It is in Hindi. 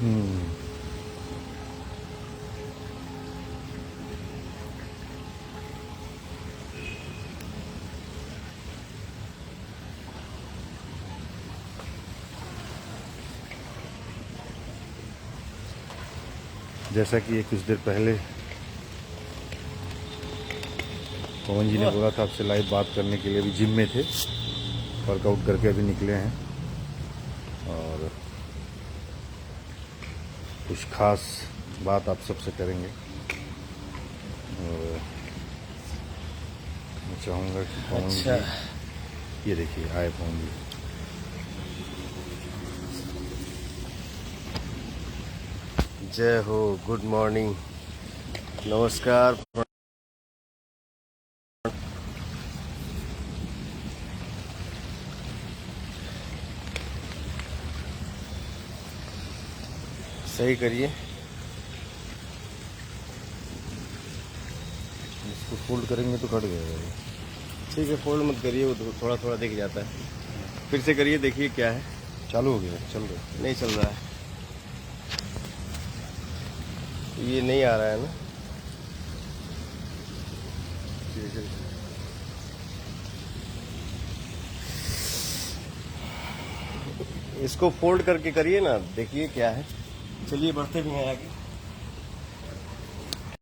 हम्म। जैसा कि ये कुछ देर पहले पवन जी ने बोला था आपसे लाइव बात करने के लिए, अभी जिम में थे, वर्कआउट करके अभी निकले हैं और कुछ खास बात आप सबसे करेंगे। और मैं चाहूँगा कि पवन जी, ये देखिए आए पवन जी। जय हो, गुड मॉर्निंग, नमस्कार। सही करिए, इसको फोल्ड करेंगे तो कट जाएगा ये। ठीक है, फोल्ड मत करिए, वो थोड़ा थोड़ा दिख जाता है। फिर से करिए, देखिए क्या है। चालू हो गया, चल रहा है। नहीं चल रहा है, ये नहीं आ रहा है ना। इसको फोल्ड करके करिए ना, देखिए क्या है। चलिए बढ़ते भी हैं आगे।